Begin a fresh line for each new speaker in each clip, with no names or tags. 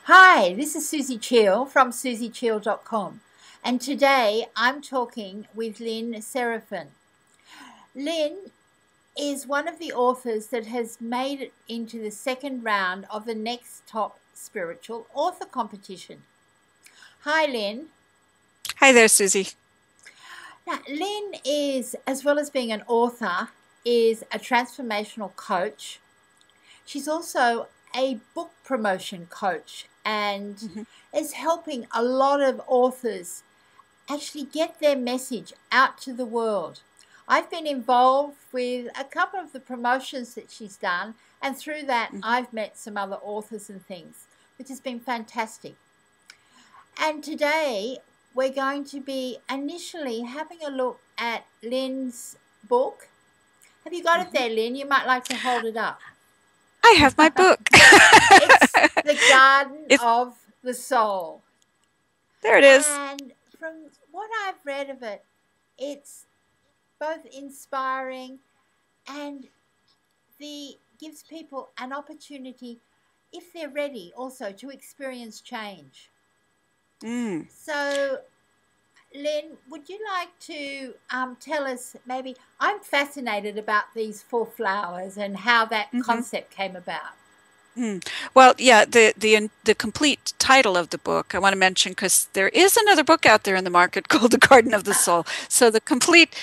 Hi, this is Susie Chill from susiechill.com, and today I'm talking with Lynn Seraphin. Lynn is one of the authors that has made it into the second round of the Next Top Spiritual Author Competition. Hi, Lynn.
Hi there, Susie.
Now, Lynn is, as well as being an author, is a transformational coach. She's also a book promotion coach and
Mhm.
is helping a lot of authors actually get their message out to the world. I've been involved with a couple of the promotions that she's done, and through that,
Mhm.
I've met some other authors and things, which has been fantastic. And today, we're going to be initially having a look at Lynn's book. Have you got it
Mhm.
there, Lynn? You might like to hold it up.
I have my book.
It's The Garden
It,
of the Soul.
there it is.
And from what I've read of it, it's both inspiring and the gives people an opportunity, if they're ready, also to experience change.
Mm.
So, Lynn, would you like to tell us maybe? I'm fascinated about these four flowers and how that
Mhm.
concept came about.
Mm. Well, yeah, the complete title of the book I want to mention because there is another book out there in the market called The Garden of the Soul. So the complete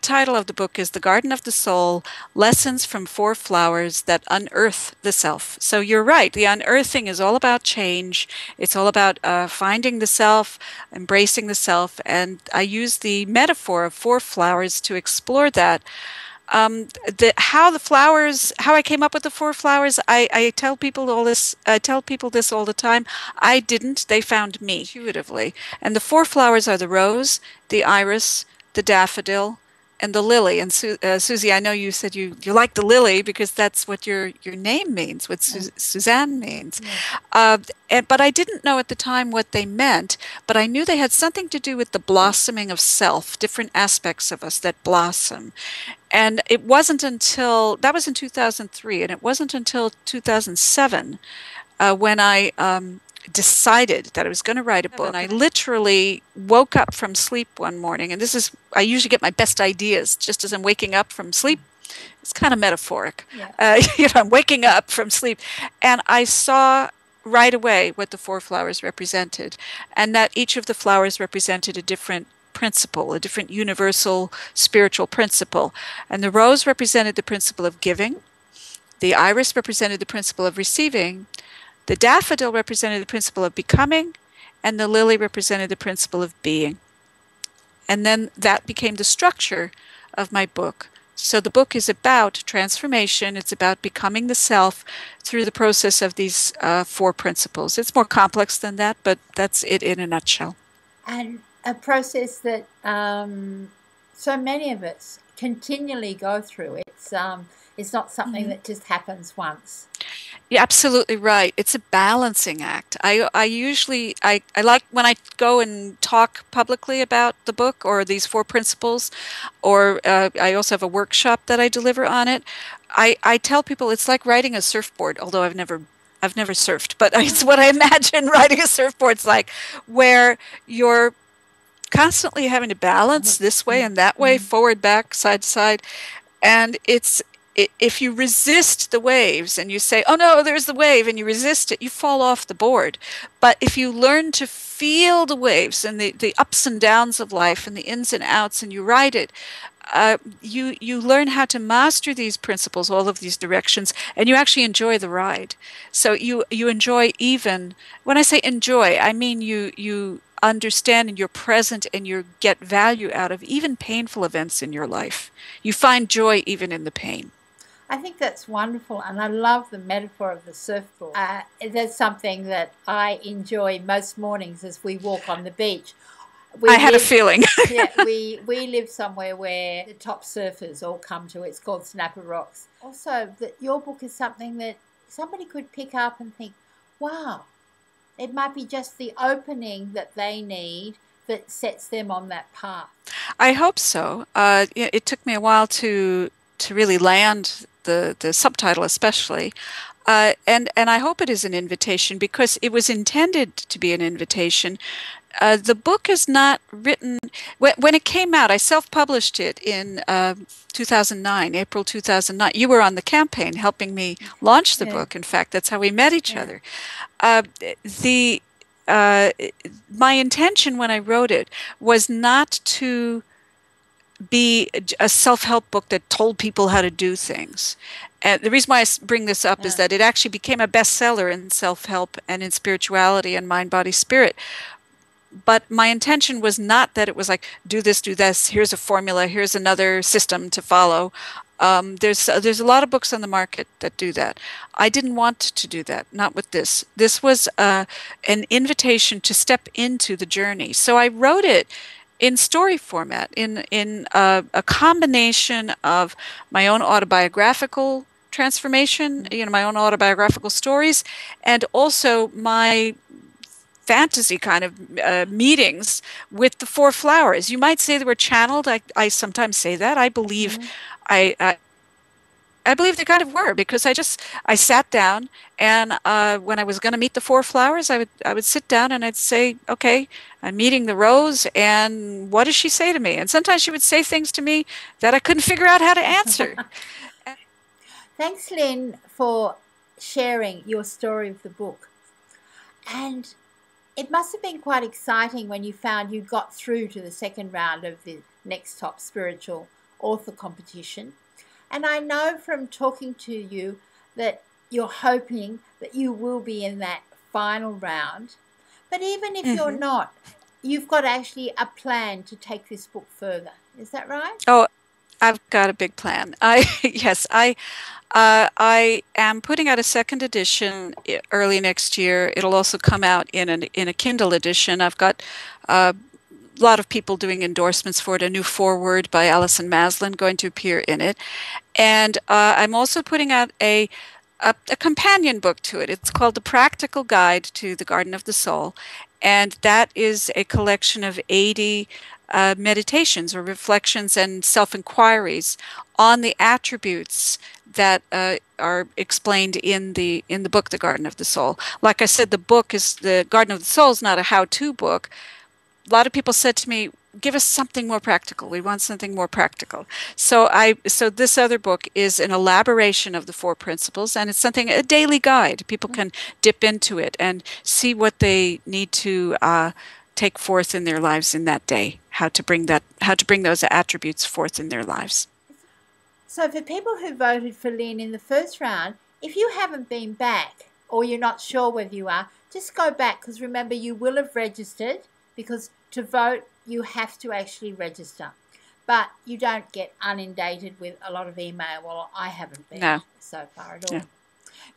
title of the book is The Garden of the Soul: Lessons from Four Flowers That Unearth the Self. So you're right. The unearthing is all about change. It's all about finding the self, embracing the self, and I use the metaphor of four flowers to explore that. How I came up with the four flowers, I tell people all this. I tell people this all the time. I didn't. They found me intuitively. And the four flowers are the rose, the iris, the daffodil, and the lily. And Susie, I know you said you like the lily because that's what your name means, what
Mm,
Suzanne means.
yes.
Uh, but I didn't know at the time what they meant, but I knew they had something to do with the blossoming of self, different aspects of us that blossom. And it wasn't until that was in 2003, and it wasn't until 2007 when I decided that I was going to write a book. I literally woke up from sleep one morning, and I usually get my best ideas just as I'm waking up from sleep. It's kind of metaphoric.
Yeah.
I'm waking up from sleep, and I saw right away what the four flowers represented, and that each of the flowers represented a different principle, a different universal spiritual principle. And the rose represented the principle of giving, the iris represented the principle of receiving, the daffodil represented the principle of becoming, and the lily represented the principle of being. And then that became the structure of my book. So the book is about transformation. It's about becoming the self through the process of these four principles. It's more complex than that, but that's it in a nutshell.
And a process that so many of us continually go through. It's not something
Mhm.
that just happens once.
You're absolutely right. It's a balancing act. I usually I like when I go and talk publicly about the book or these four principles, or I also have a workshop that I deliver on it. I tell people it's like riding a surfboard, although I've never surfed, but it's what I imagine riding a surfboard's like, where you're constantly having to balance this way and that way, forward, back, side to side, and if you resist the waves and you say, "Oh no, there's the wave," and you resist it, you fall off the board. But if you learn to feel the waves and the ups and downs of life and the ins and outs, and you ride it, you learn how to master these principles, all of these directions, and you actually enjoy the ride. So you enjoy, even when I say enjoy, I mean you understand and you're present and you get value out of even painful events in your life. You find joy even in the pain.
I think that's wonderful, and I love the metaphor of the surfboard. That's something that I enjoy most mornings as we walk on the beach. We
I had a
live,
feeling.
yeah, we live somewhere where the top surfers all come to. It's called Snapper Rocks. Also, that your book is something that somebody could pick up and think, wow, it might be just the opening that they need that sets them on that path.
I hope so. It took me a while to really land the subtitle, especially. And I hope it is an invitation because it was intended to be an invitation. The book is not written when it came out. I self-published it in 2009, April 2009. You were on the campaign helping me launch the
Yeah.
book. In fact, that's how we met each
Yeah.
other. The My intention when I wrote it was not to be a self-help book that told people how to do things. And the reason why I bring this up is
Yeah.
that it actually became a bestseller in self-help and in spirituality and mind, body, spirit. But my intention was not that it was like, do this, here's a formula, here's another system to follow. There's a lot of books on the market that do that. I didn't want to do that, not with this. This was an invitation to step into the journey. So I wrote it in story format, in a combination of my own autobiographical transformation, my own autobiographical stories, and also my fantasy kind of meetings with the four flowers. You might say they were channeled. I sometimes say that. I believe
Mm-hmm.
I I believe they kind of were because I sat down and when I was going to meet the four flowers, I would sit down and I'd say, okay, I'm meeting the rose, and what does she say to me? And sometimes she would say things to me that I couldn't figure out how to answer.
Thanks, Lynn, for sharing your story of the book. And it must have been quite exciting when you found you got through to the second round of the Next Top Spiritual Author Competition. And I know from talking to you that you're hoping that you will be in that final round. But even if you're
Hmm.
not, you've got actually a plan to take this book further. Is that right?
Oh, I've got a big plan. Yes, I am putting out a second edition early next year. It'll also come out in a Kindle edition. I've got a lot of people doing endorsements for it. A new foreword by Alison Maslin going to appear in it, and I'm also putting out a companion book to it. It's called The Practical Guide to the Garden of the Soul, and that is a collection of 80 meditations or reflections and self-inquiries on the attributes that are explained in the book, The Garden of the Soul. Like I said, the Garden of the Soul is not a how-to book. A lot of people said to me, give us something more practical. We want something more practical. So this other book is an elaboration of the four principles, and it's a daily guide. People can dip into it and see what they need to take forth in their lives in that day, how to bring those attributes forth in their lives.
So for people who voted for Lynn in the first round, if you haven't been back or you're not sure whether you are, just go back, because remember, you will have registered, because to vote you have to actually register. But you don't get inundated with a lot of email. Well, I haven't been
No.
so far at all.
Yeah.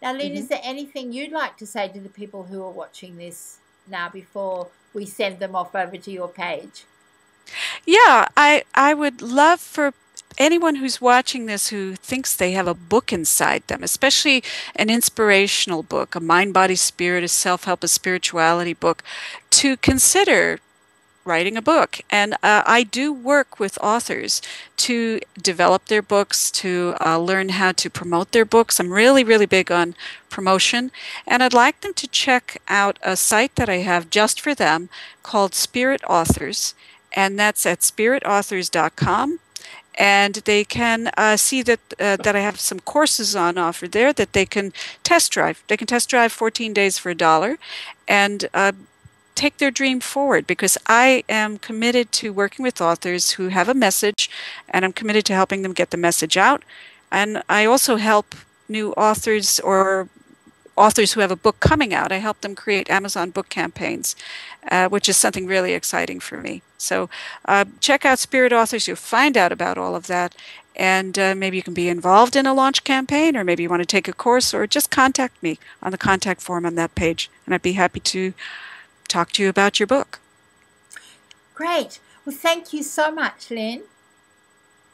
Now, Lynn,
Mhm.
is there anything you'd like to say to the people who are watching this now before we send them off over to your page?
Yeah, I would love for anyone who's watching this who thinks they have a book inside them, especially an inspirational book, a mind, body, spirit, a self-help, a spirituality book, to consider writing a book. And I do work with authors to develop their books, to learn how to promote their books. I'm really, really big on promotion. And I'd like them to check out a site that I have just for them called Spirit Authors. And that's at spiritauthors.com. And they can see that I have some courses on offer there that they can test drive. They can test drive 14 days for $1 and take their dream forward, because I am committed to working with authors who have a message, and I'm committed to helping them get the message out. And I also help new authors or authors who have a book coming out. I help them create Amazon book campaigns, which is something really exciting for me. So check out Spirit Authors. You'll find out about all of that. And maybe you can be involved in a launch campaign, or maybe you want to take a course, or just contact me on the contact form on that page. And I'd be happy to talk to you about your book.
Great. Well, thank you so much, Lynn.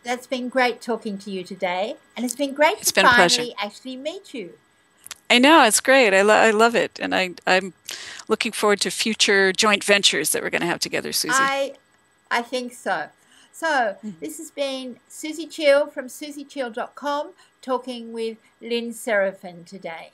That's been great talking to you today. And it's been great to finally actually meet you.
I know, it's great. I love it. And I'm looking forward to future joint ventures that we're going to have together, Susie.
I think so. So this has been Susie Chill from susiechill.com talking with Lynn Seraphin today.